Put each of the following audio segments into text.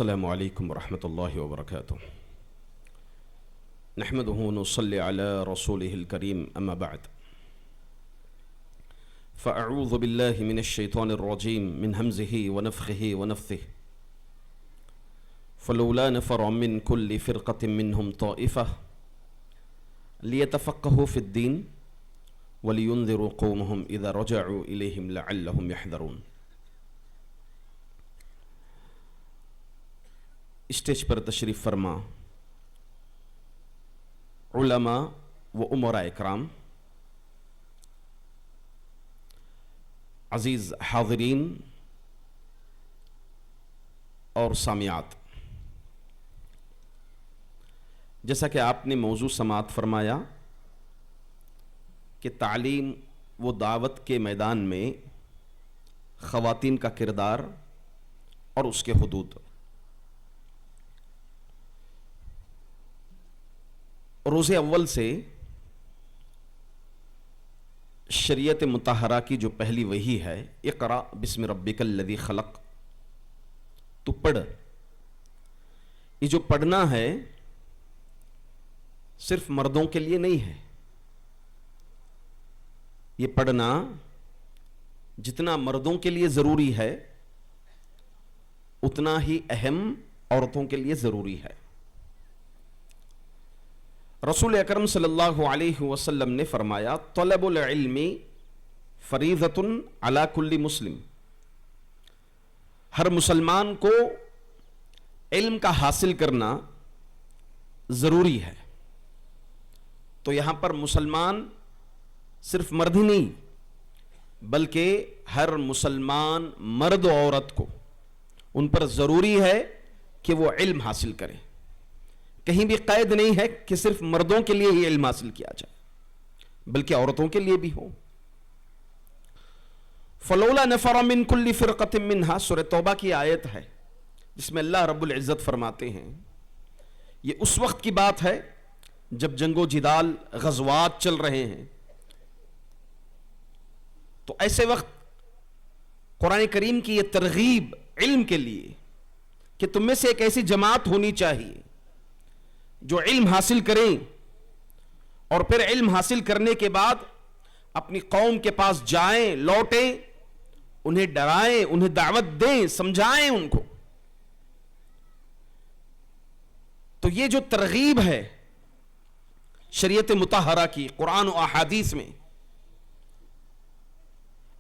السلام علیکم ورحمۃ اللہ وبرکاتہ نحمدہ ونصلی علی رسولہ الکریم اما بعد فاعوذ باللہ من الشیطان الرجیم من ہمزہ ونفخہ ونفثہ فلولا نفر من کل فرقۃ منہم طائفہ لیتفقہوا فی الدین ولینذروا قومہم اذا رجعوا الیہم لعلہم یحذرون۔ اسٹیج پر تشریف فرما علماء و امراء اکرام، عزیز حاضرین اور سامعات، جیسا کہ آپ نے موضوع سماعت فرمایا کہ تعلیم و دعوت کے میدان میں خواتین کا کردار اور اس کے حدود۔ روز اول سے شریعت مطہرہ کی جو پہلی وحی ہے، اقرأ بسم ربک الذی خلق، تو پڑھ۔ یہ جو پڑھنا ہے صرف مردوں کے لیے نہیں ہے، یہ پڑھنا جتنا مردوں کے لیے ضروری ہے اتنا ہی اہم عورتوں کے لیے ضروری ہے۔ رسول اکرم صلی اللہ علیہ وسلم نے فرمایا، طلب العلم فریضۃ علی کل مسلم، ہر مسلمان کو علم کا حاصل کرنا ضروری ہے۔ تو یہاں پر مسلمان صرف مرد ہی نہیں بلکہ ہر مسلمان مرد و عورت کو ان پر ضروری ہے کہ وہ علم حاصل کرے۔ کہیں بھی قید نہیں ہے کہ صرف مردوں کے لیے ہی علم حاصل کیا جائے بلکہ عورتوں کے لیے بھی ہو۔ فلولا نفر من کل فرقۃ منہا، سورہ توبہ کی آیت ہے جس میں اللہ رب العزت فرماتے ہیں، یہ اس وقت کی بات ہے جب جنگ و جدال غزوات چل رہے ہیں، تو ایسے وقت قرآن کریم کی یہ ترغیب علم کے لیے کہ تم میں سے ایک ایسی جماعت ہونی چاہیے جو علم حاصل کریں اور پھر علم حاصل کرنے کے بعد اپنی قوم کے پاس جائیں، لوٹیں، انہیں ڈرائیں، انہیں دعوت دیں، سمجھائیں ان کو۔ تو یہ جو ترغیب ہے شریعت مطہرہ کی قرآن و احادیث میں،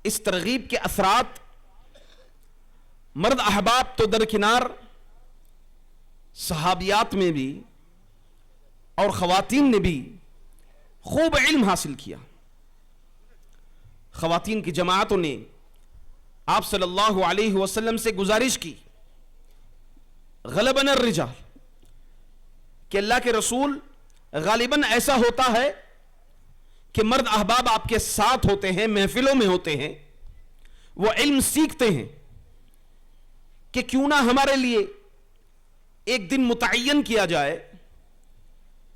اس ترغیب کے اثرات مرد احباب تو درکنار، صحابیات میں بھی اور خواتین نے بھی خوب علم حاصل کیا۔ خواتین کی جماعتوں نے آپ صلی اللہ علیہ وسلم سے گزارش کی، غلبنا الرجال، کہ اللہ کے رسول غالباً ایسا ہوتا ہے کہ مرد احباب آپ کے ساتھ ہوتے ہیں، محفلوں میں ہوتے ہیں، وہ علم سیکھتے ہیں، کہ کیوں نہ ہمارے لیے ایک دن متعین کیا جائے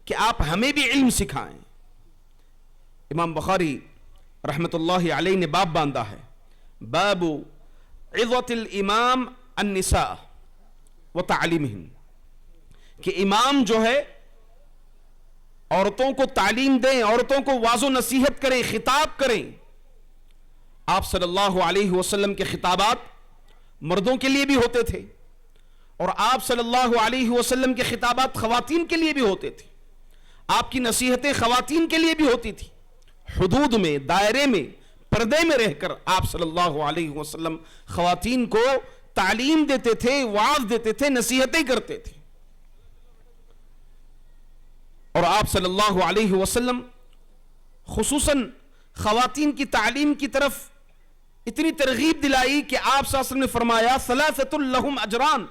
کہ آپ ہمیں بھی علم سکھائیں۔ امام بخاری رحمت اللہ علیہ نے باب باندھا ہے، باب عظۃ الامام النساء وتعلیمہن، کہ امام جو ہے عورتوں کو تعلیم دیں، عورتوں کو واعظ و نصیحت کریں، خطاب کریں۔ آپ صلی اللہ علیہ وسلم کے خطابات مردوں کے لیے بھی ہوتے تھے اور آپ صلی اللہ علیہ وسلم کے خطابات خواتین کے لیے بھی ہوتے تھے، آپ کی نصیحتیں خواتین کے لیے بھی ہوتی تھی۔ حدود میں، دائرے میں، پردے میں رہ کر آپ صلی اللہ علیہ وسلم خواتین کو تعلیم دیتے تھے، وعظ دیتے تھے، نصیحتیں کرتے تھے۔ اور آپ صلی اللہ علیہ وسلم خصوصاً خواتین کی تعلیم کی طرف اتنی ترغیب دلائی کہ آپ صلی اللہ علیہ وسلم نے فرمایا، ثلاثۃ لہم اجران،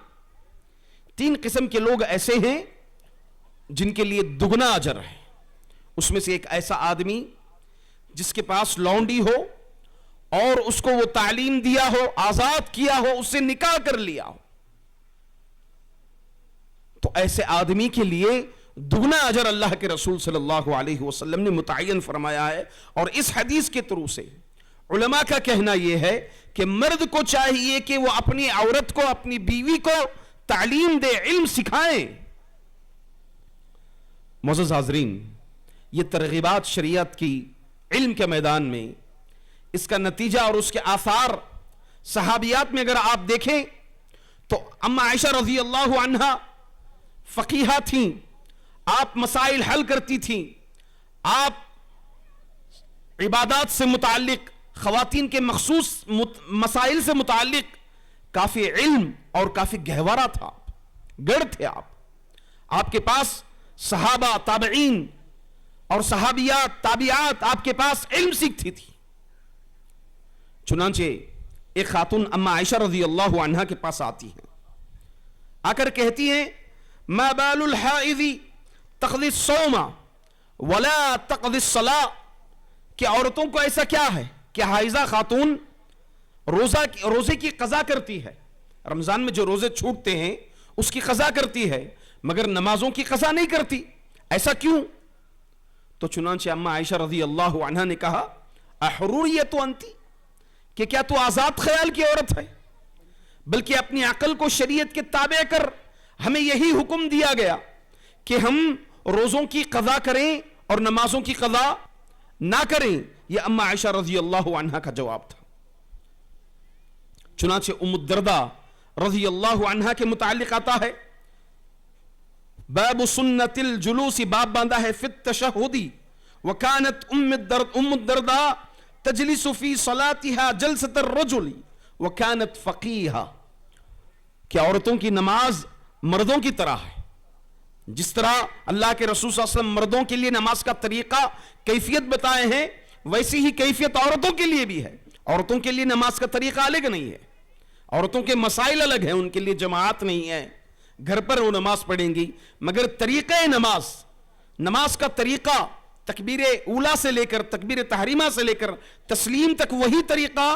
تین قسم کے لوگ ایسے ہیں جن کے لیے دگنا اجر ہے۔ اس میں سے ایک ایسا آدمی جس کے پاس لونڈی ہو اور اس کو وہ تعلیم دیا ہو، آزاد کیا ہو، اس سے نکاح کر لیا ہو، تو ایسے آدمی کے لیے دگنا اجر اللہ کے رسول صلی اللہ علیہ وسلم نے متعین فرمایا ہے۔ اور اس حدیث کے تھرو سے علماء کا کہنا یہ ہے کہ مرد کو چاہیے کہ وہ اپنی عورت کو، اپنی بیوی کو تعلیم دے، علم سکھائیں۔ معزز حاضرین، یہ ترغیبات شریعت کی علم کے میدان میں، اس کا نتیجہ اور اس کے آثار صحابیات میں اگر آپ دیکھیں تو اما عائشہ رضی اللہ عنہا فقیہہ تھیں، آپ مسائل حل کرتی تھیں، آپ عبادات سے متعلق، خواتین کے مخصوص مسائل سے متعلق کافی علم اور کافی گہورا تھا، گڑھ تھے آپ کے پاس صحابہ، تابعین اور صحابیات، تابعات آپ کے پاس علم سیکھتی تھی۔ چنانچہ ایک خاتون اما عائشہ رضی اللہ عنہا کے پاس آتی ہیں، آ کر کہتی ہیں ما بال الحائض تقضی الصوم ولا تقضی الصلاۃ، کہ عورتوں کو ایسا کیا ہے کہ حائضہ خاتون روزے کی قضا کرتی ہے، رمضان میں جو روزے چھوٹتے ہیں اس کی قضا کرتی ہے، مگر نمازوں کی قضا نہیں کرتی، ایسا کیوں؟ تو چنانچہ اما عائشہ رضی اللہ عنہا نے کہا احروریت انتی، کہ کیا تو آزاد خیال کی عورت ہے؟ بلکہ اپنی عقل کو شریعت کے تابع کر ہمیں یہی حکم دیا گیا کہ ہم روزوں کی قضا کریں اور نمازوں کی قضا نہ کریں۔ یہ اما عائشہ رضی اللہ عنہا کا جواب تھا۔ چنانچہ ام الدرداء رضی اللہ عنہا کے متعلق آتا ہے باب سنت الجلوس، باب باندھا ہے فی التشہد، وکانت ام الدرداء تجلس فی صلاتها جلسۃ الرجل وکانت فقیہا، کہ عورتوں کی نماز مردوں کی طرح ہے، جس طرح اللہ کے رسول صلی اللہ علیہ وسلم مردوں کے لیے نماز کا طریقہ کیفیت بتائے ہیں، ویسی ہی کیفیت عورتوں کے لیے بھی ہے۔ عورتوں کے لیے نماز کا طریقہ الگ نہیں ہے، عورتوں کے مسائل الگ ہیں، ان کے لیے جماعت نہیں ہے، گھر پر وہ نماز پڑھیں گی، مگر طریقہ نماز کا طریقہ تکبیر اولا سے لے کر تکبیر تحریمہ سے لے کر تسلیم تک وہی طریقہ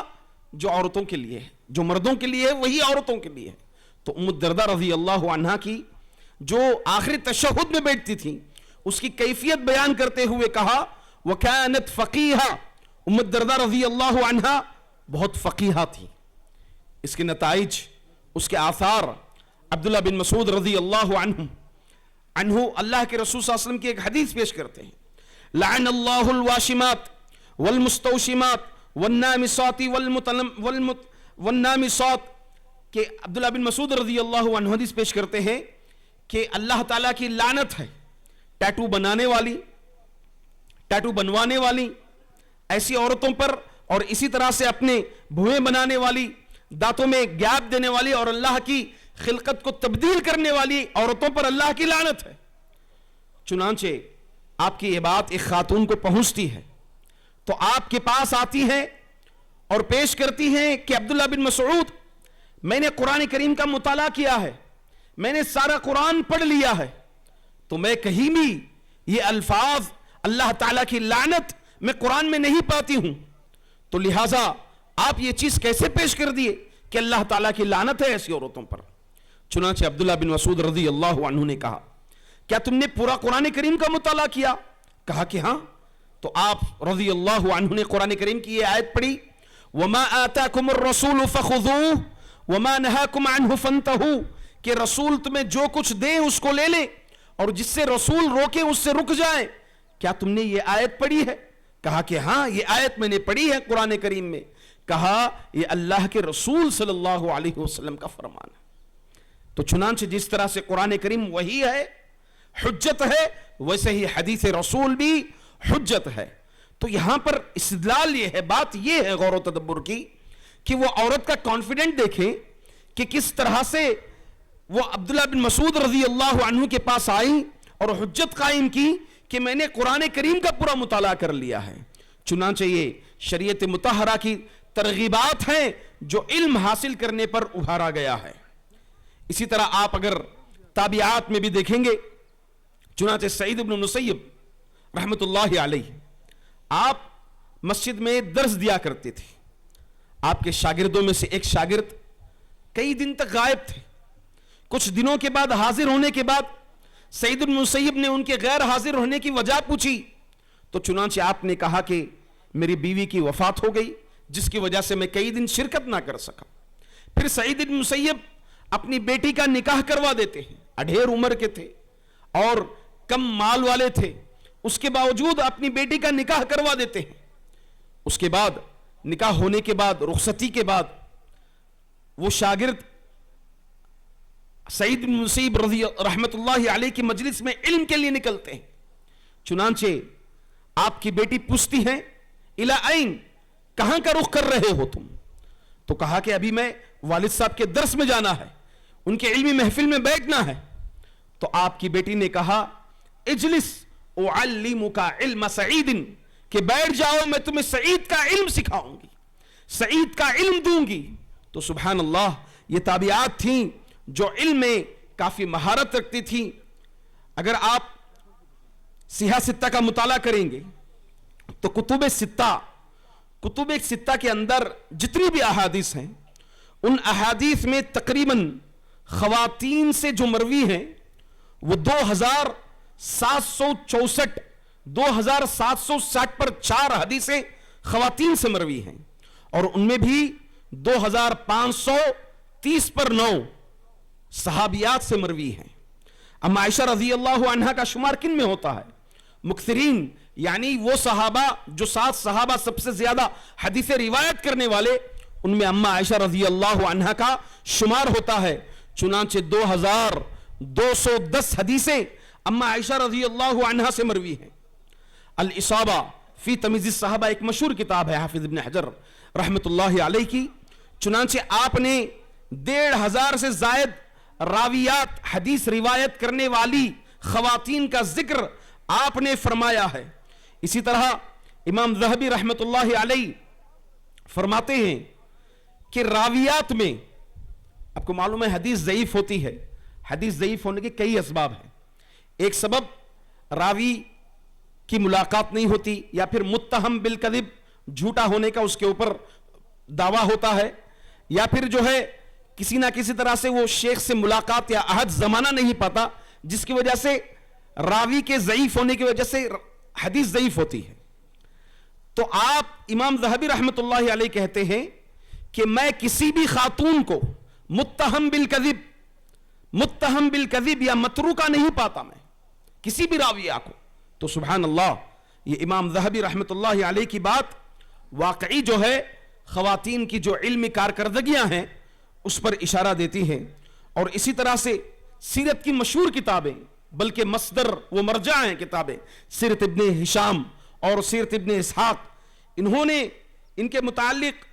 جو عورتوں کے لیے ہے، جو مردوں کے لیے ہے وہی عورتوں کے لیے ہے۔ تو ام الدرداء رضی اللہ عنہا کی جو آخری تشہد میں بیٹھتی تھی اس کی کیفیت بیان کرتے ہوئے کہا وَكَانَتْ فَقِيهَا، ام الدرداء رضی اللہ عنہا بہت فقیہہ تھی۔ اس کے نتائج، اس کے آثار عبداللہ بن مسعود رضی اللہ عنہ اللہ کے رسول صلی اللہ علیہ وسلم کی ایک حدیث پیش کرتے ہیں لعن اللہ الواشمات والمستوشمات والنامصات والنامصات، کہ عبداللہ بن مسعود رضی اللہ عنہ حدیث پیش کرتے ہیں کہ اللہ تعالیٰ کی لعنت ہے ٹیٹو بنوانے والی ایسی عورتوں پر، اور اسی طرح سے اپنے بھویں بنانے والی، دانتوں میں گیپ دینے والی اور اللہ کی خلقت کو تبدیل کرنے والی عورتوں پر اللہ کی لعنت ہے۔ چنانچہ آپ کی یہ بات ایک خاتون کو پہنچتی ہے تو آپ کے پاس آتی ہیں اور پیش کرتی ہیں کہ عبداللہ بن مسعود، میں نے قرآن کریم کا مطالعہ کیا ہے، میں نے سارا قرآن پڑھ لیا ہے، تو میں کہیں بھی یہ الفاظ اللہ تعالیٰ کی لعنت میں قرآن میں نہیں پاتی ہوں، تو لہٰذا آپ یہ چیز کیسے پیش کر دیے کہ اللہ تعالیٰ کی لعنت ہے ایسی عورتوں پر؟ چنانچہ عبداللہ بن مسعود رضی اللہ عنہ نے کہا کیا تم نے پورا قرآن کریم کا مطالعہ کیا؟ کہا کہ ہاں۔ تو آپ رضی اللہ عنہ نے قرآن کریم کی یہ آیت پڑھی وَمَا آتَاكُمُ الرَّسُولُ فَخُذُوهُ وَمَا نَهَاكُمْ عَنْهُ فَانْتَهُوا، کہ رسول تمہیں جو کچھ دے اس کو لے لے اور جس سے رسول روکے اس سے رک جائیں۔ کیا تم نے یہ آیت پڑھی ہے؟ کہا کہ ہاں یہ آیت میں نے پڑھی ہے قرآن کریم میں۔ کہا یہ اللہ کے رسول صلی اللہ علیہ وسلم کا فرمان ہے۔ تو چنانچہ جس طرح سے قرآن کریم وحی ہے، حجت ہے، ویسے ہی حدیث رسول بھی حجت ہے۔ تو یہاں پر استدلال یہ ہے، بات یہ ہے غور و تدبر کی، کہ وہ عورت کا کانفیڈنٹ دیکھیں کہ کس طرح سے وہ عبداللہ بن مسعود رضی اللہ عنہ کے پاس آئی اور حجت قائم کی کہ میں نے قرآن کریم کا پورا مطالعہ کر لیا ہے۔ چنانچہ یہ شریعت مطہرہ کی ترغیبات ہیں جو علم حاصل کرنے پر ابھارا گیا ہے۔ اسی طرح آپ اگر تابعات میں بھی دیکھیں گے، چنانچہ سعید بن مسیب رحمت اللہ علیہ آپ مسجد میں درس دیا کرتے تھے۔ آپ کے شاگردوں میں سے ایک شاگرد کئی دن تک غائب تھے۔ کچھ دنوں کے بعد حاضر ہونے کے بعد سعید بن مسیب نے ان کے غیر حاضر ہونے کی وجہ پوچھی، تو چنانچہ آپ نے کہا کہ میری بیوی کی وفات ہو گئی جس کی وجہ سے میں کئی دن شرکت نہ کر سکا۔ پھر سعید بن مسیب اپنی بیٹی کا نکاح کروا دیتے ہیں. اڈھیر عمر کے تھے اور کم مال والے تھے, اس کے باوجود اپنی بیٹی کا نکاح کروا دیتے ہیں. اس کے بعد نکاح ہونے کے بعد, رخصتی کے بعد, وہ شاگرد سعید بن مسیب رضی رحمت اللہ علیہ کی مجلس میں علم کے لیے نکلتے ہیں. چنانچہ آپ کی بیٹی پوچھتی ہیں الی این, کہاں کا رخ کر رہے ہو تم؟ تو کہا کہ ابھی میں والد صاحب کے درس میں جانا ہے, ان کے علمی محفل میں بیٹھنا ہے. تو آپ کی بیٹی نے کہا اجلس اعلمک علم سعید, کہ بیٹھ جاؤ میں تمہیں سعید کا علم سکھاؤں گی, سعید کا علم دوں گی. تو سبحان اللہ, یہ تابعات تھیں جو علم میں کافی مہارت رکھتی تھیں. اگر آپ سیاہ ستہ کا مطالعہ کریں گے تو کتب ستہ کے اندر جتنی بھی احادیث ہیں, ان احادیث میں تقریباً خواتین سے جو مروی ہیں وہ 2760 پر 4 حدیثیں خواتین سے مروی ہیں, اور ان میں بھی 2530 پر 9 صحابیات سے مروی ہیں. اما عائشہ رضی اللہ عنہا کا شمار کن میں ہوتا ہے؟ مکثرین, یعنی وہ صحابہ جو 7 صحابہ سب سے زیادہ حدیث روایت کرنے والے, ان میں اما عائشہ رضی اللہ عنہا کا شمار ہوتا ہے. چنانچہ 2210 حدیثیں اما عائشہ رضی اللہ عنہا سے مروی ہیں. الاصابہ فی تمیز الصحابہ ایک مشہور کتاب ہے حافظ ابن حجر رحمت اللہ علیہ کی. چنانچہ آپ نے 1500 سے زائد راویات, حدیث روایت کرنے والی خواتین کا ذکر آپ نے فرمایا ہے. اسی طرح امام ذہبی رحمت اللہ علیہ فرماتے ہیں کہ راویات میں, آپ کو معلوم ہے حدیث ضعیف ہوتی ہے, حدیث ضعیف ہونے کے کئی اسباب ہیں. ایک سبب راوی کی ملاقات نہیں ہوتی, یا پھر متہم بالکذب, جھوٹا ہونے کا اس کے اوپر دعویٰ ہوتا ہے, یا پھر جو ہے کسی نہ کسی طرح سے وہ شیخ سے ملاقات یا عہد زمانہ نہیں پاتا, جس کی وجہ سے راوی کے ضعیف ہونے کی وجہ سے حدیث ضعیف ہوتی ہے. تو آپ امام ذہبی رحمت اللہ علیہ کہتے ہیں کہ میں کسی بھی خاتون کو متہم بالکذب یا متروکہ نہیں پاتا, میں کسی بھی راویہ کو. تو سبحان اللہ, یہ امام ذہبی رحمت اللہ علیہ کی بات واقعی جو ہے خواتین کی جو علمی کارکردگیاں ہیں اس پر اشارہ دیتی ہیں. اور اسی طرح سے سیرت کی مشہور کتابیں, بلکہ مصدر و مرجع ہیں کتابیں, سیرت ابن ہشام اور سیرت ابن اسحاق, انہوں نے ان کے متعلق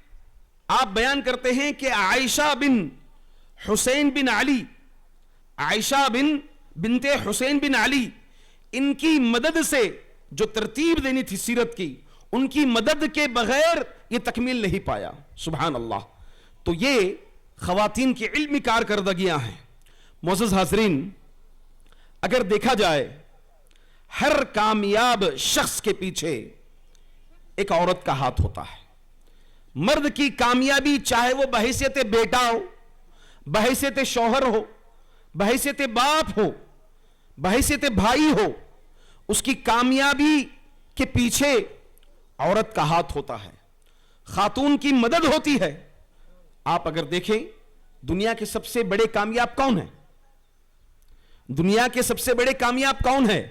آپ بیان کرتے ہیں کہ عائشہ بن حسین بن علی, عائشہ بنت حسین بن علی, ان کی مدد سے جو ترتیب دینی تھی سیرت کی, ان کی مدد کے بغیر یہ تکمیل نہیں پایا. سبحان اللہ. تو یہ خواتین کی علمی کارکردگیاں ہیں. معزز حاضرین, اگر دیکھا جائے ہر کامیاب شخص کے پیچھے ایک عورت کا ہاتھ ہوتا ہے. مرد کی کامیابی چاہے وہ بحیثیت بیٹا ہو, بحیثیت شوہر ہو, بحیثیت باپ ہو, بحیثیت بھائی ہو, اس کی کامیابی کے پیچھے عورت کا ہاتھ ہوتا ہے, خاتون کی مدد ہوتی ہے. آپ اگر دیکھیں دنیا کے سب سے بڑے کامیاب کون ہیں؟ دنیا کے سب سے بڑے کامیاب کون ہیں؟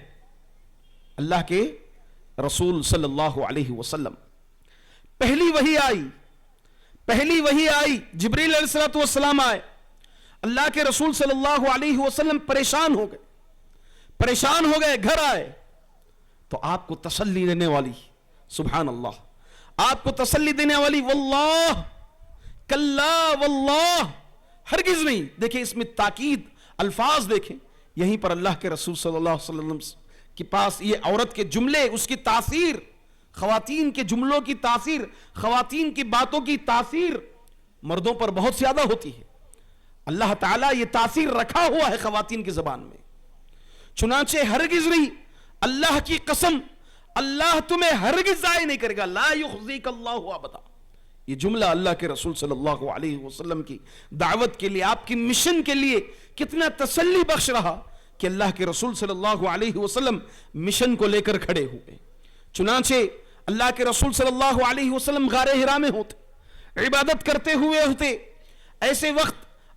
اللہ کے رسول صلی اللہ علیہ وسلم. پہلی وحی آئی, جبریل علیہ السلام آئے, اللہ کے رسول صلی اللہ علیہ وسلم پریشان ہو گئے, گھر آئے تو آپ کو تسلی دینے والی, سبحان اللہ, آپ کو تسلی دینے والی, واللہ کلا واللہ, ہرگز نہیں. دیکھیں اس میں تاکید الفاظ دیکھیں, یہیں پر اللہ کے رسول صلی اللہ علیہ وسلم کے پاس یہ عورت کے جملے, اس کی تاثیر, خواتین کے جملوں کی تاثیر, خواتین کی باتوں کی تاثیر مردوں پر بہت زیادہ ہوتی ہے. اللہ تعالیٰ یہ تاثیر رکھا ہوا ہے خواتین کی زبان میں. چنانچہ ہرگز نہیں, اللہ کی قسم, اللہ تمہیں ہرگز ضائع نہیں کرے گا, لا یخزیک اللہ ابدا. یہ جملہ اللہ کے رسول صلی اللہ علیہ وسلم کی دعوت کے لیے, آپ کی مشن کے لیے کتنا تسلی بخش رہا کہ اللہ کے رسول صلی اللہ علیہ وسلم مشن کو لے کر کھڑے ہوئے. چنانچہ اللہ کے رسول صلی اللہ علیہ وسلم غار حرا میں ہوتے, عبادت کرتے ہوئے ہوتے, ایسے وقت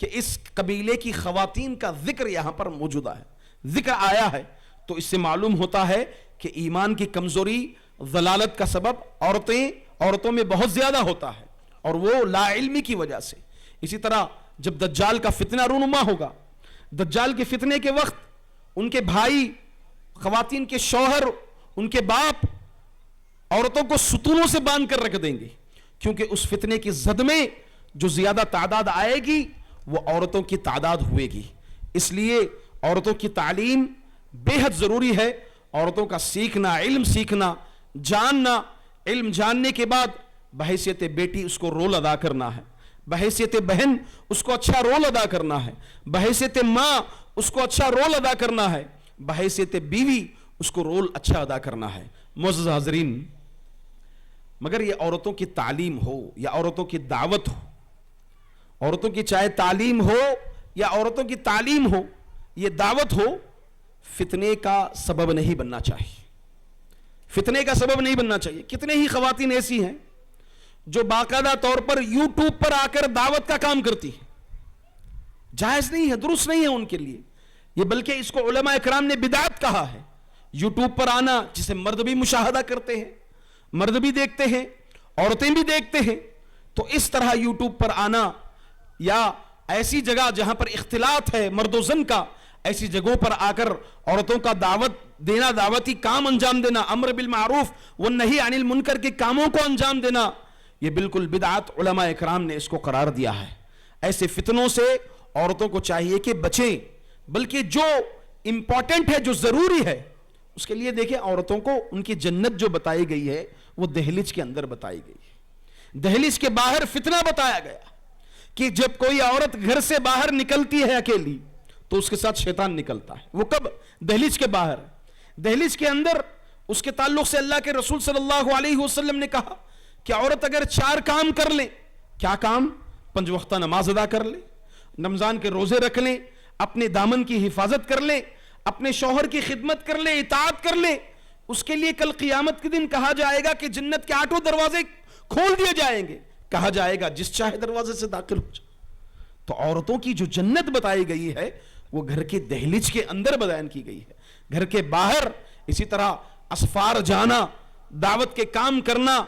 کہ اس قبیلے کی خواتین کا ذکر یہاں پر موجودہ ہے, ذکر آیا ہے, تو اس سے معلوم ہوتا ہے کہ ایمان کی کمزوری, ضلالت کا سبب عورتوں میں بہت زیادہ ہوتا ہے, اور وہ لا علمی کی وجہ سے. اسی طرح جب دجال کا فتنہ رونما ہوگا, دجال کے فتنے کے وقت ان کے بھائی, خواتین کے شوہر, ان کے باپ عورتوں کو ستونوں سے باندھ کر رکھ دیں گے, کیونکہ اس فتنے کی زد میں جو زیادہ تعداد آئے گی وہ عورتوں کی تعداد ہوئے گی. اس لیے عورتوں کی تعلیم بے حد ضروری ہے. عورتوں کا سیکھنا, علم سیکھنا, جاننا, علم جاننے کے بعد بحیثیت بیٹی اس کو رول ادا کرنا ہے, بحیثیت بہن اس کو اچھا رول ادا کرنا ہے, بحیثیت ماں اس کو اچھا رول ادا کرنا ہے, بحیثیت بیوی اس کو رول اچھا ادا کرنا ہے. معزز حاضرین, مگر یہ عورتوں کی تعلیم ہو یا عورتوں کی دعوت ہو, عورتوں کی چاہے تعلیم ہو یا عورتوں کی تعلیم ہو, یہ دعوت ہو, فتنے کا سبب نہیں بننا چاہیے, فتنے کا سبب نہیں بننا چاہیے. کتنے ہی خواتین ایسی ہیں جو باقاعدہ طور پر یوٹیوب پر آ کر دعوت کا کام کرتی ہیں, جائز نہیں ہے, درست نہیں ہے ان کے لیے یہ, بلکہ اس کو علماء اکرام نے بدعت کہا ہے. یوٹیوب پر آنا جسے مرد بھی مشاہدہ کرتے ہیں, مرد بھی دیکھتے ہیں, عورتیں بھی دیکھتے ہیں, تو اس طرح یوٹیوب پر آنا یا ایسی جگہ جہاں پر اختلاط ہے مرد و زن کا, ایسی جگہوں پر آ کر عورتوں کا دعوت دینا, دعوتی کام انجام دینا, امر بالمعروف والنہی عن المنکر کے کاموں کو انجام دینا, یہ بالکل بدعت علماء اکرام نے اس کو قرار دیا ہے. ایسے فتنوں سے عورتوں کو چاہیے کہ بچیں, بلکہ جو امپورٹنٹ ہے, جو ضروری ہے, اس کے لیے دیکھیں عورتوں کو ان کی جنت جو بتائی گئی ہے وہ دہلیز کے اندر بتائی گئی ہے. دہلیز کے باہر فتنہ بتایا گیا کہ جب کوئی عورت گھر سے باہر نکلتی ہے اکیلی تو اس کے ساتھ شیطان نکلتا ہے. وہ کب؟ دہلیز کے باہر. دہلیز کے اندر اس کے تعلق سے اللہ کے رسول صلی اللہ علیہ وسلم نے کہا کہ عورت اگر 4 کام کر لے, کیا کام؟ 5 وقتہ نماز ادا کر لے, رمضان کے روزے رکھ لیں, اپنے دامن کی حفاظت کر لیں, اپنے شوہر کی خدمت کر لیں, اطاعت کر لیں, اس کے لیے کل قیامت کے دن کہا جائے گا کہ جنت کے 8 دروازے کھول دیے جائیں گے, کہا جائے گا جس چاہے دروازے سے داخل ہو جائے. تو عورتوں کی جو جنت بتائی گئی ہے وہ گھر کے دہلیز کے اندر بیان کی گئی ہے, گھر کے باہر. اسی طرح اسفار جانا, دعوت کے کام کرنا,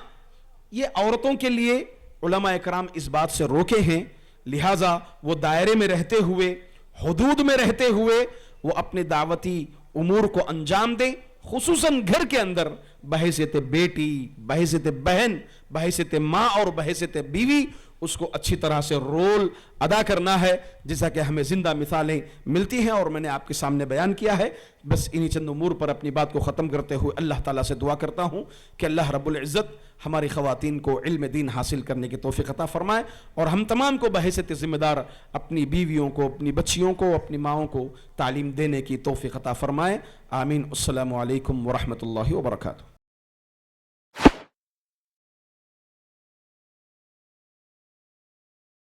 یہ عورتوں کے لیے علماء اکرام اس بات سے روکے ہیں. لہٰذا وہ دائرے میں رہتے ہوئے, حدود میں رہتے ہوئے وہ اپنے دعوتی امور کو انجام دیں, خصوصاً گھر کے اندر بحیثیت بیٹی, بحیثیت بہن, بحیثیت ماں اور بحیثیت بیوی اس کو اچھی طرح سے رول ادا کرنا ہے, جیسا کہ ہمیں زندہ مثالیں ملتی ہیں اور میں نے آپ کے سامنے بیان کیا ہے. بس انہی چند امور پر اپنی بات کو ختم کرتے ہوئے اللہ تعالیٰ سے دعا کرتا ہوں کہ اللہ رب العزت ہماری خواتین کو علم دین حاصل کرنے کی توفیق عطا فرمائے, اور ہم تمام کو بحیثیت ذمہ دار اپنی بیویوں کو, اپنی بچیوں کو, اپنی ماؤں کو تعلیم دینے کی توفیق عطا فرمائے. آمین. السلام علیکم ورحمۃ اللہ وبرکاتہ.